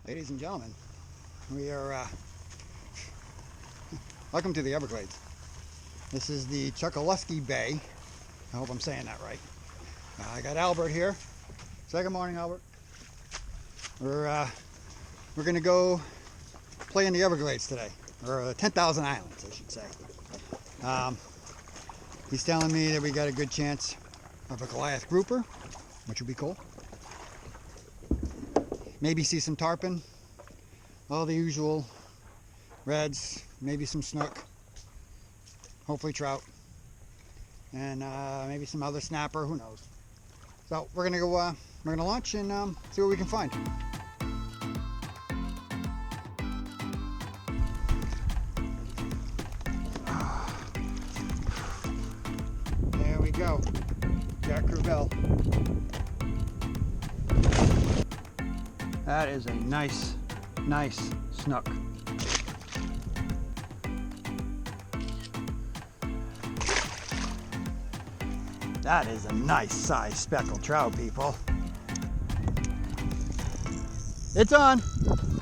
Ladies and gentlemen, we are welcome to the Everglades. This is the Chokoloskee Bay. I hope I'm saying that right. I got Albert here. Say good morning, Albert. We're going to go play in the Everglades today, or 10,000 Islands, I should say. He's telling me that we got a good chance of a Goliath grouper, which would be cool. Maybe see some tarpon, all the usual reds, maybe some snook, hopefully trout, and maybe some other snapper, who knows. So we're gonna go, we're gonna launch and see what we can find. There we go, Jack Crevalle. That is a nice snook. That is a nice size speckled trout, people. It's on.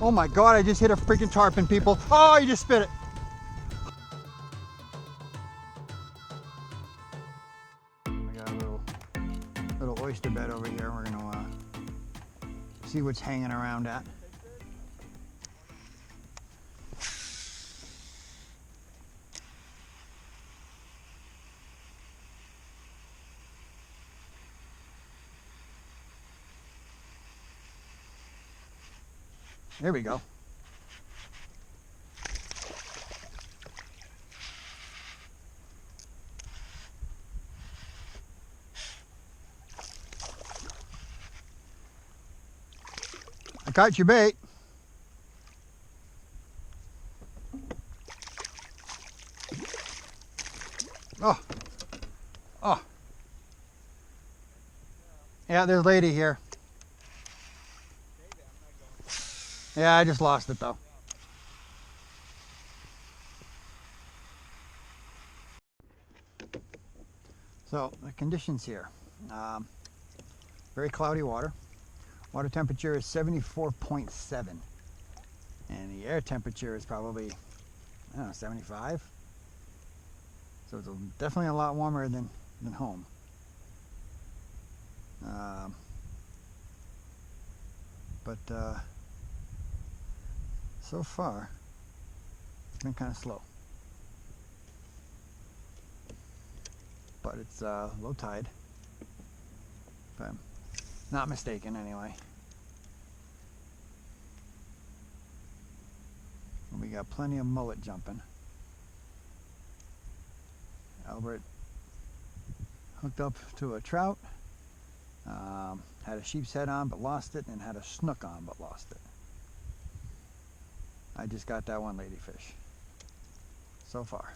Oh my God, I just hit a freaking tarpon, people. Oh, you just spit it. I got a little oyster bed over here. We're gonna see what's hanging around at. There we go. I caught your bait. Oh. Oh. Yeah, there's a lady here. Yeah, I just lost it though. So the conditions here, very cloudy water. Water temperature is 74.7, and the air temperature is probably, I don't know, 75. So it's definitely a lot warmer than home. But so far, it's been kind of slow. But it's low tide, if I'm not mistaken anyway. And we got plenty of mullet jumping. Albert hooked up to a trout, had a sheep's head on but lost it, and had a snook on but lost it. I just got that one ladyfish so far.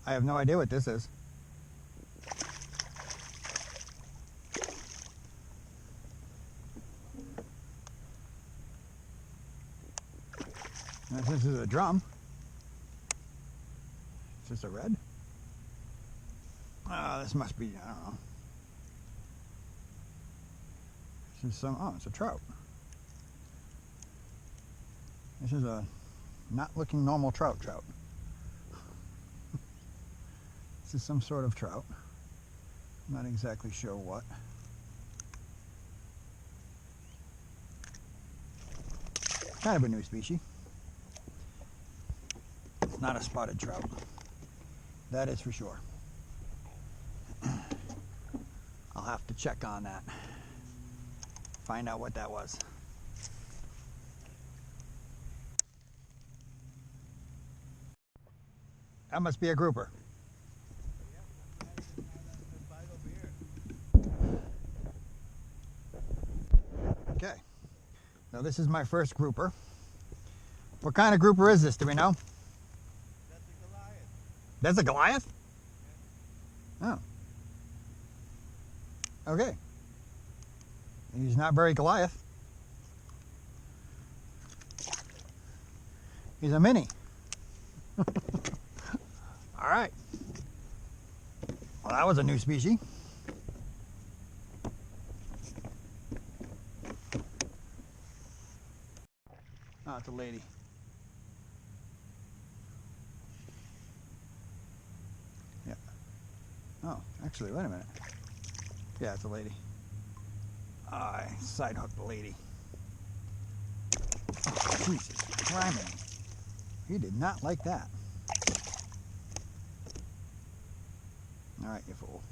I have no idea what this is. This is a drum. Is this a red? This must be, I don't know. This is some, oh, it's a trout. This is a not looking normal trout. This is some sort of trout. I'm not exactly sure what. Kind of a new species. It's not a spotted trout. That is for sure. I'll have to check on that. Find out what that was. That must be a grouper. So this is my first grouper. What kind of grouper is this? Do we know? That's a Goliath. That's a Goliath? Oh. Okay. He's not very Goliath. He's a mini. All right. Well, that was a new species. Oh, it's a lady. Yeah. Oh, actually, wait a minute. Yeah, it's a lady. I side hooked the lady. Oh, Jesus, criminy. He did not like that. All right, you fool.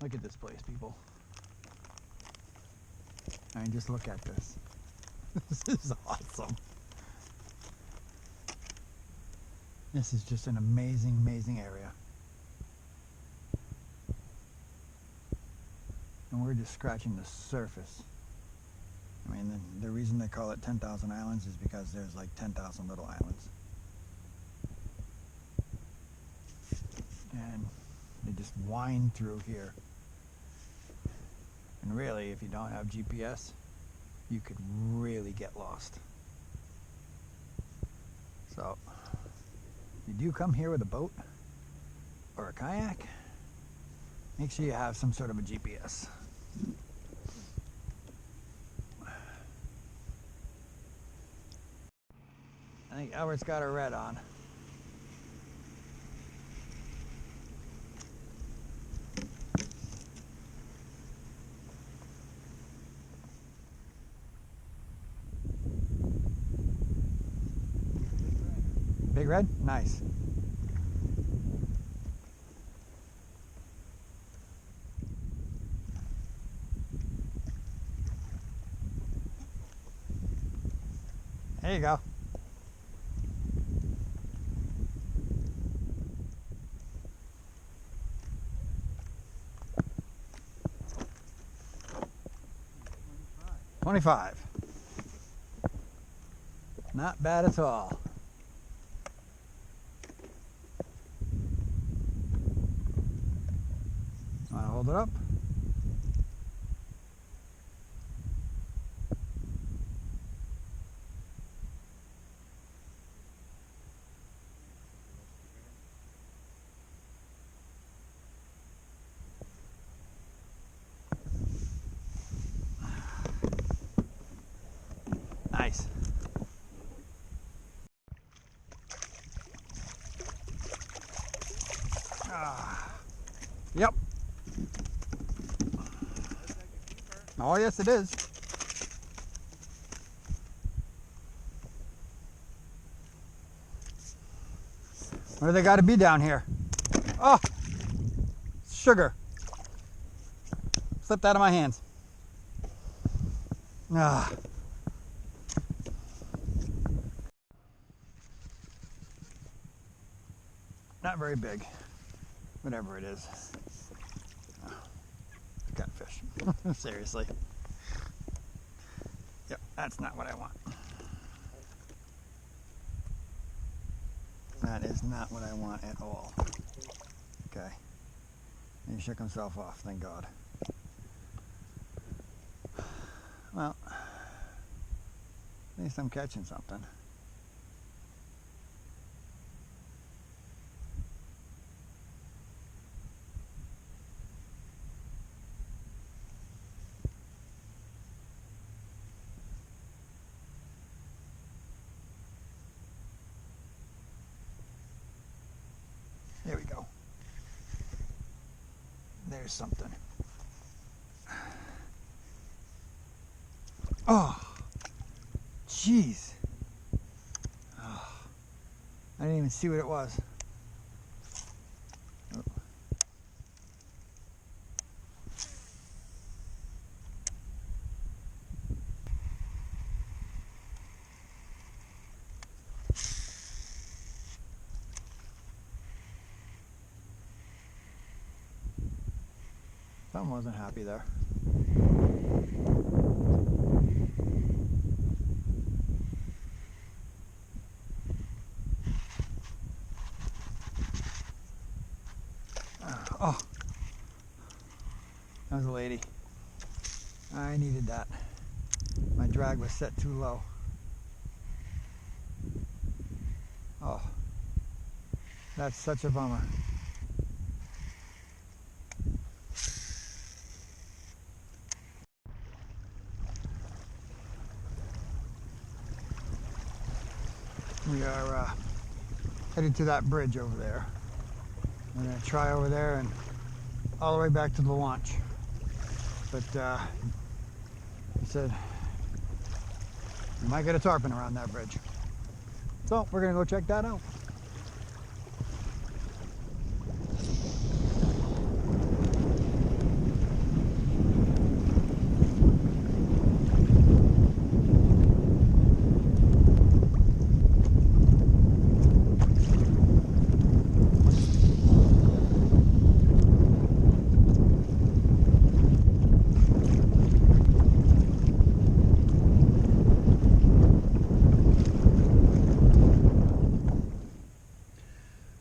Look at this place, people. I mean, just look at this. This is awesome. This is just an amazing, amazing area. And we're just scratching the surface. I mean, the reason they call it 10,000 islands is because there's like 10,000 little islands. And they just wind through here. And really, if you don't have GPS, you could really get lost. So, if you do come here with a boat or a kayak, make sure you have some sort of a GPS. I think Albert's got her red on. Big red? Nice. There you go. $25. Not bad at all. Want to hold it up? Nice. Yep. Oh, yes, it is. What do they got to be down here? Oh, sugar. Slipped out of my hands. Ah. Not very big. Whatever it is. Oh, I got fish. Seriously. Yep, that's not what I want. That is not what I want at all. Okay. He shook himself off, thank God. Well, at least I'm catching something. There we go. There's something. Oh, jeez. Oh, I didn't even see what it was. Oh. Something wasn't happy there. Oh, that was a lady. I needed that. My drag was set too low. Oh, that's such a bummer. We are headed to that bridge over there. We're going to try over there and all the way back to the launch. But he said we might get a tarpon around that bridge. So we're going to go check that out.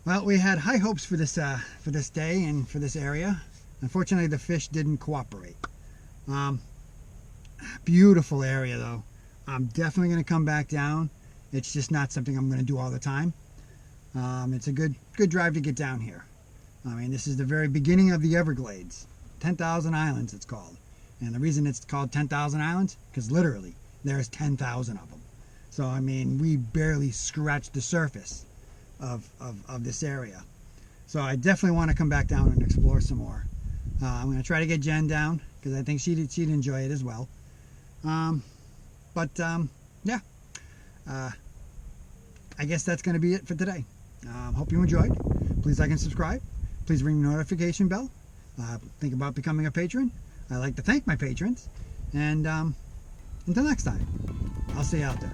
Well, we had high hopes for this day and for this area. Unfortunately, the fish didn't cooperate. Beautiful area, though. I'm definitely going to come back down. It's just not something I'm going to do all the time. It's a good drive to get down here. I mean, this is the very beginning of the Everglades. 10,000 islands, it's called. And the reason it's called 10,000 islands, because literally, there's 10,000 of them. So, I mean, we barely scratched the surface of this area. So I definitely want to come back down and explore some more. I'm going to try to get Jen down because I think she'd enjoy it as well. Yeah, I guess that's going to be it for today. Hope you enjoyed. Please like and subscribe. Please ring the notification bell. Think about becoming a patron. I like to thank my patrons. And until next time, I'll see you out there.